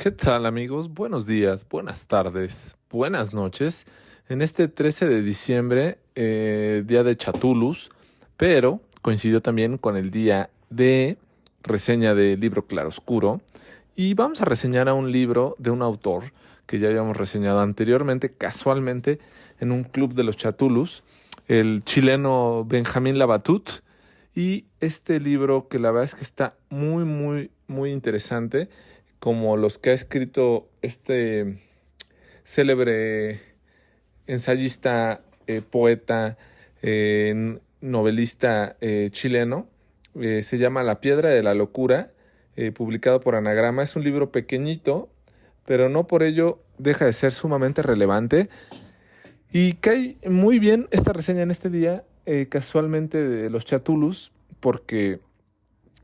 ¿Qué tal, amigos? Buenos días, buenas tardes, buenas noches. En este 13 de diciembre, día de Chatulus, pero coincidió también con el día de reseña del libro Claroscuro. Y vamos a reseñar a un libro de un autor que ya habíamos reseñado anteriormente, casualmente, en un club de los Chatulus, el chileno Benjamín Labatut. Y este libro, que la verdad es que está muy, muy, muy interesante, como los que ha escrito este célebre ensayista, poeta, novelista chileno. Se llama La Piedra de la Locura, publicado por Anagrama. Es un libro pequeñito, pero no por ello deja de ser sumamente relevante. Y cae muy bien esta reseña en este día, casualmente de los Chatulus, porque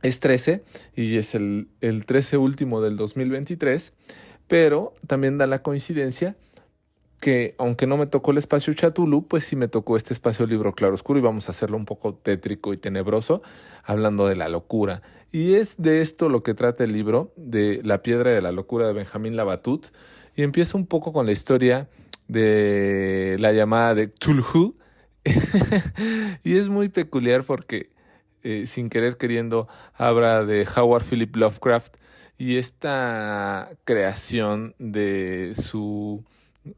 es 13 y es el 13 último del 2023, pero también da la coincidencia que, aunque no me tocó el espacio Chatulu, pues sí me tocó este espacio Libro Claroscuro, y vamos a hacerlo un poco tétrico y tenebroso, hablando de la locura. Y es de esto lo que trata el libro, de La Piedra de la Locura de Benjamín Labatut, y empieza un poco con la historia de la llamada de Cthulhu. Y es muy peculiar porque sin querer queriendo habla de Howard Philip Lovecraft y esta creación de su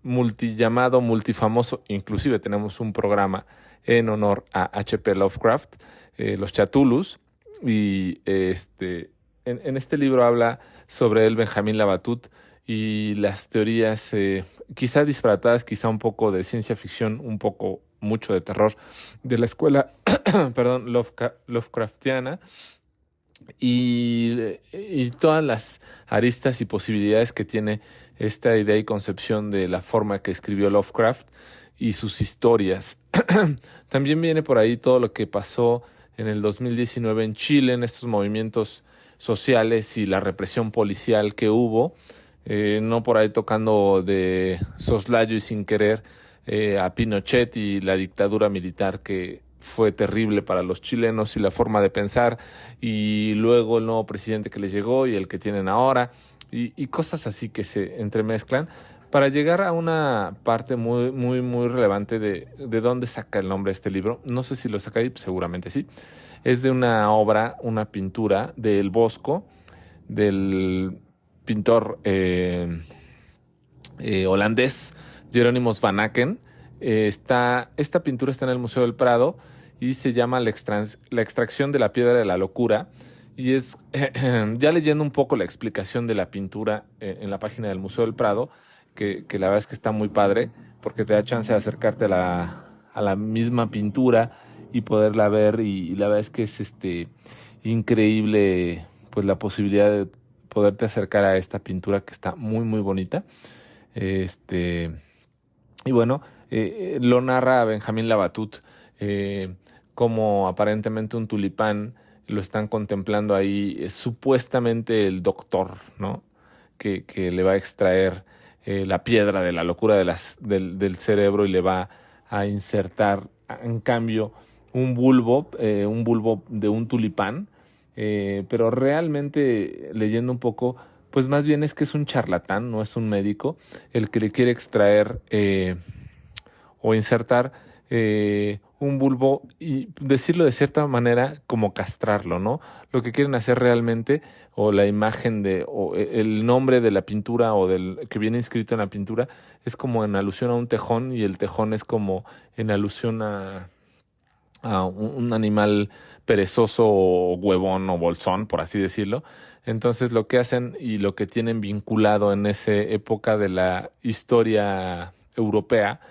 multillamado, multifamoso, inclusive tenemos un programa en honor a H.P. Lovecraft, los Chatulus. Y en este libro habla sobre el Benjamín Labatut y las teorías quizá disparatadas, quizá un poco de ciencia ficción, un poco mucho de terror, de la escuela perdón, Lovecraftiana, y todas las aristas y posibilidades que tiene esta idea y concepción de la forma que escribió Lovecraft y sus historias. También viene por ahí todo lo que pasó en el 2019 en Chile, en estos movimientos sociales y la represión policial que hubo, no por ahí tocando de soslayo y sin querer a Pinochet y la dictadura militar que fue terrible para los chilenos y la forma de pensar, y luego el nuevo presidente que les llegó y el que tienen ahora, y cosas así que se entremezclan para llegar a una parte muy, muy, muy relevante de dónde saca el nombre de este libro. No sé si lo saca ahí, seguramente sí. Es de una obra, una pintura del Bosco, del pintor holandés Jerónimos van Aken. Esta pintura está en el Museo del Prado y se llama La extracción de la piedra de la locura, y es ya leyendo un poco la explicación de la pintura en la página del Museo del Prado, que la verdad es que está muy padre porque te da chance de acercarte a la misma pintura y poderla ver, y la verdad es que es increíble, pues, la posibilidad de poderte acercar a esta pintura que está muy, muy bonita. Y bueno, lo narra Benjamín Labatut, como aparentemente un tulipán lo están contemplando ahí, supuestamente el doctor, ¿no? Que le va a extraer la piedra de la locura del cerebro, y le va a insertar, en cambio, un bulbo de un tulipán. Pero realmente, leyendo un poco, pues más bien es que es un charlatán, no es un médico, el que le quiere extraer o insertar un bulbo, y decirlo de cierta manera como castrarlo, ¿no? Lo que quieren hacer realmente, o la imagen o el nombre de la pintura, o del que viene inscrito en la pintura, es como en alusión a un tejón, y el tejón es como en alusión a un animal perezoso o huevón o bolsón, por así decirlo. Entonces lo que hacen y lo que tienen vinculado en esa época de la historia europea,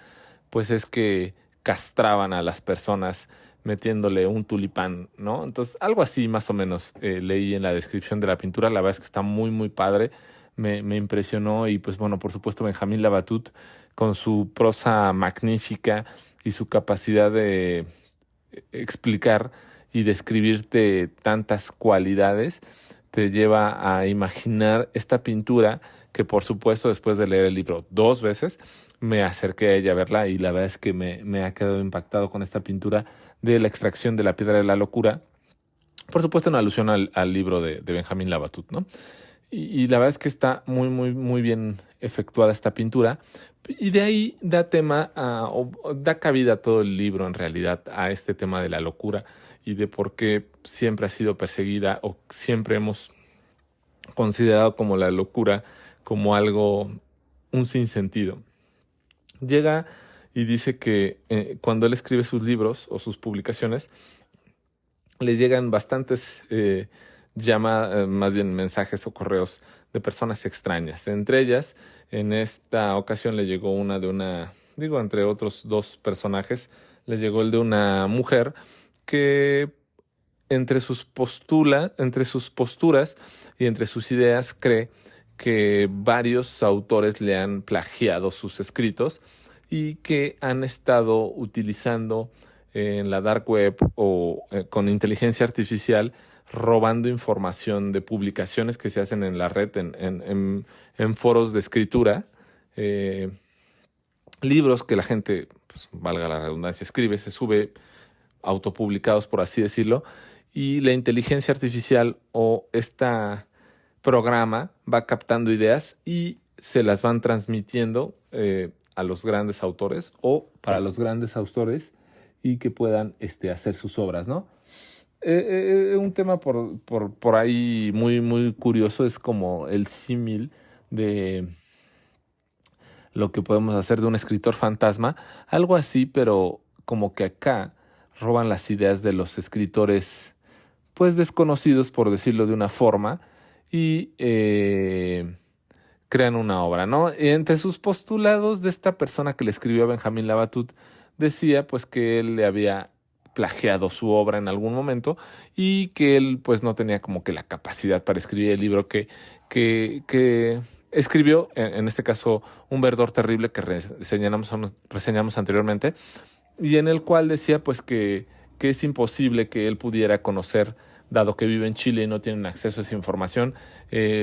pues es que castraban a las personas metiéndole un tulipán, ¿no? Entonces algo así más o menos leí en la descripción de la pintura. La verdad es que está muy, muy padre, me impresionó. Y pues bueno, por supuesto, Benjamín Labatut, con su prosa magnífica y su capacidad de explicar y describirte tantas cualidades, te lleva a imaginar esta pintura que, por supuesto, después de leer el libro 2 veces, me acerqué a ella a verla, y la verdad es que me ha quedado impactado con esta pintura de la extracción de la piedra de la locura. Por supuesto, en alusión al libro de Benjamín Labatut, ¿no? y la verdad es que está muy, muy, muy bien efectuada esta pintura. Y de ahí da tema o da cabida a todo el libro en realidad a este tema de la locura y de por qué siempre ha sido perseguida o siempre hemos considerado como la locura como algo, un sinsentido. Llega y dice que cuando él escribe sus libros o sus publicaciones, le llegan bastantes más bien mensajes o correos de personas extrañas. Entre ellas, en esta ocasión le llegó entre otros dos personajes, le llegó el de una mujer que entre sus posturas y entre sus ideas cree que varios autores le han plagiado sus escritos y que han estado utilizando en la dark web o con inteligencia artificial robando información de publicaciones que se hacen en la red, en foros de escritura, eh, libros que la gente, pues, valga la redundancia, escribe, se sube autopublicados, por así decirlo, y la inteligencia artificial o esta programa va captando ideas y se las van transmitiendo a los grandes autores o para los grandes autores y que puedan hacer sus obras, ¿no? Un tema por ahí muy, muy curioso es como el símil de lo que podemos hacer de un escritor fantasma, algo así, pero como que acá roban las ideas de los escritores pues desconocidos, por decirlo de una forma, y crean una obra, ¿no? Entre sus postulados de esta persona que le escribió a Benjamín Labatut, decía pues que él le había plagiado su obra en algún momento y que él pues no tenía como que la capacidad para escribir el libro que escribió, en este caso Un verdor terrible que reseñamos anteriormente, y en el cual decía pues que es imposible que él pudiera conocer, dado que vive en Chile y no tienen acceso a esa información,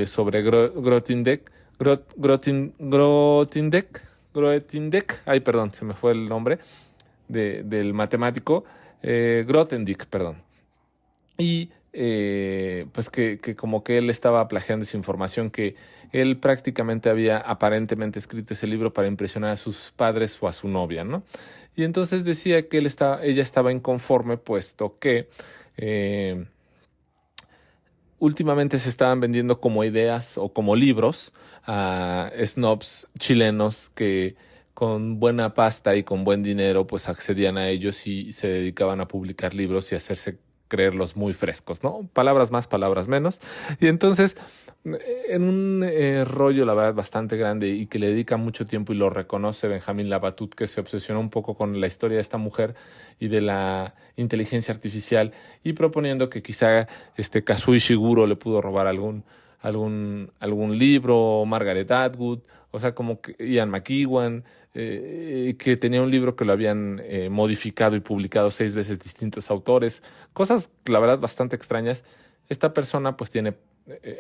sobre Grothendieck, ay perdón, se me fue el nombre del matemático, Grothendieck, perdón. Y pues que como que él estaba plagiando esa información, que él prácticamente había aparentemente escrito ese libro para impresionar a sus padres o a su novia, ¿no? Y entonces decía que ella estaba inconforme, puesto que últimamente se estaban vendiendo como ideas o como libros a snobs chilenos que con buena pasta y con buen dinero pues accedían a ellos y se dedicaban a publicar libros y hacerse creerlos muy frescos, ¿no? Palabras más, palabras menos. Y entonces, en un rollo, la verdad, bastante grande y que le dedica mucho tiempo y lo reconoce Benjamín Labatut, que se obsesionó un poco con la historia de esta mujer y de la inteligencia artificial y proponiendo que quizá Kazuo Ishiguro le pudo robar algún libro, Margaret Atwood, o sea, como que Ian McEwan, que tenía un libro que lo habían modificado y publicado 6 veces distintos autores, cosas, la verdad, bastante extrañas. Esta persona pues tiene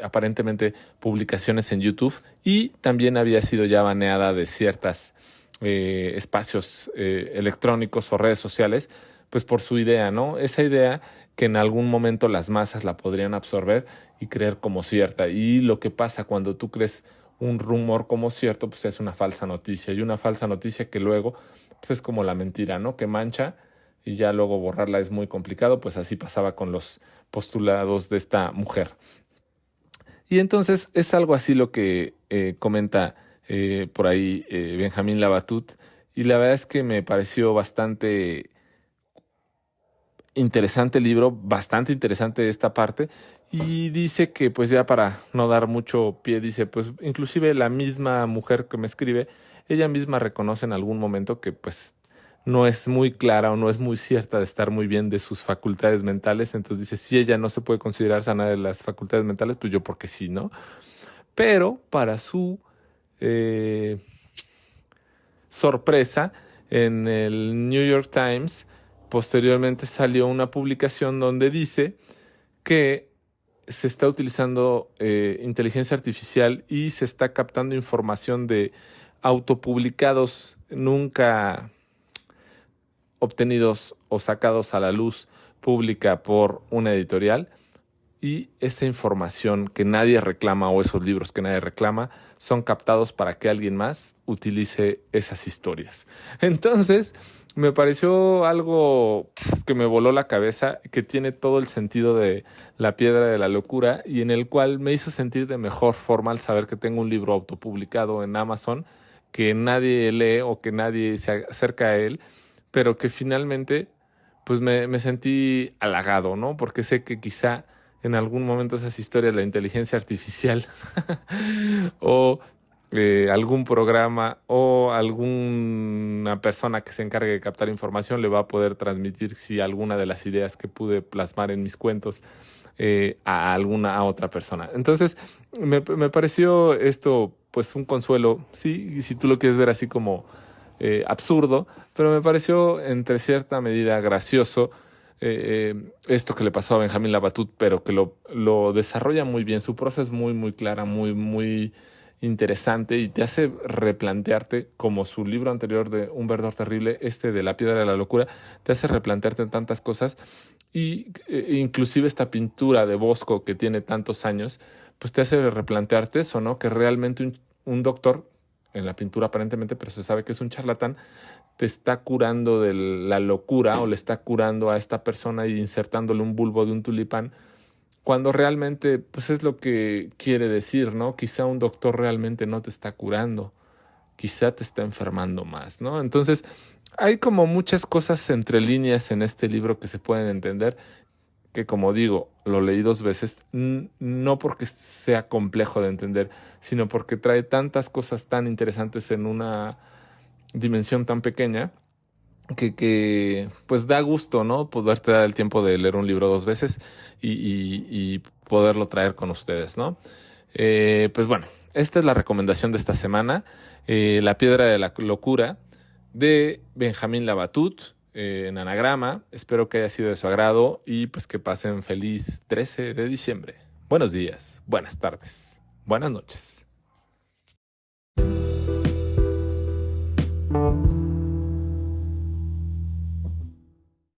aparentemente publicaciones en YouTube y también había sido ya baneada de ciertas espacios electrónicos o redes sociales, pues por su idea, ¿no? Esa idea que en algún momento las masas la podrían absorber y creer como cierta. Y lo que pasa cuando tú crees un rumor como cierto, pues es una falsa noticia. Y una falsa noticia que luego pues es como la mentira, ¿no? Que mancha y ya luego borrarla es muy complicado, pues así pasaba con los postulados de esta mujer. Y entonces es algo así lo que comenta por ahí Benjamín Labatut. Y la verdad es que me pareció bastante interesante el libro, bastante interesante esta parte. Y dice que pues ya para no dar mucho pie, dice pues inclusive la misma mujer que me escribe, ella misma reconoce en algún momento que pues no es muy clara o no es muy cierta de estar muy bien de sus facultades mentales. Entonces dice, si ella no se puede considerar sana de las facultades mentales, pues yo porque sí, ¿no? Pero para su sorpresa, en el New York Times posteriormente salió una publicación donde dice que se está utilizando inteligencia artificial y se está captando información de autopublicados nunca obtenidos o sacados a la luz pública por una editorial y esa información que nadie reclama o esos libros que nadie reclama son captados para que alguien más utilice esas historias. Entonces, me pareció algo que me voló la cabeza, que tiene todo el sentido de La Piedra de la Locura y en el cual me hizo sentir de mejor forma al saber que tengo un libro autopublicado en Amazon que nadie lee o que nadie se acerca a él, pero que finalmente pues me sentí halagado, ¿no? Porque sé que quizá en algún momento esas historias, la inteligencia artificial o algún programa o alguna persona que se encargue de captar información le va a poder transmitir si alguna de las ideas que pude plasmar en mis cuentos a otra persona. Entonces, me pareció esto pues un consuelo, sí, si tú lo quieres ver así como absurdo, pero me pareció entre cierta medida gracioso esto que le pasó a Benjamín Labatut, pero que lo desarrolla muy bien. Su prosa es muy, muy clara, muy, muy interesante y te hace replantearte, como su libro anterior de Un verdor terrible, de La Piedra de la Locura, te hace replantearte en tantas cosas y inclusive esta pintura de Bosco que tiene tantos años, pues te hace replantearte eso, ¿no? Que realmente un doctor, en la pintura aparentemente, pero se sabe que es un charlatán, te está curando de la locura o le está curando a esta persona y insertándole un bulbo de un tulipán, cuando realmente pues es lo que quiere decir, ¿no? Quizá un doctor realmente no te está curando, quizá te está enfermando más, ¿no? Entonces, hay como muchas cosas entre líneas en este libro que se pueden entender, que como digo, lo leí 2 veces, no porque sea complejo de entender, sino porque trae tantas cosas tan interesantes en una dimensión tan pequeña, que pues da gusto, ¿no? Poderte dar el tiempo de leer un libro 2 veces y poderlo traer con ustedes, ¿no? Pues bueno, esta es la recomendación de esta semana, La Piedra de la Locura, de Benjamín Labatut, en anagrama. Espero que haya sido de su agrado y pues que pasen feliz 13 de diciembre. Buenos días, buenas tardes, buenas noches.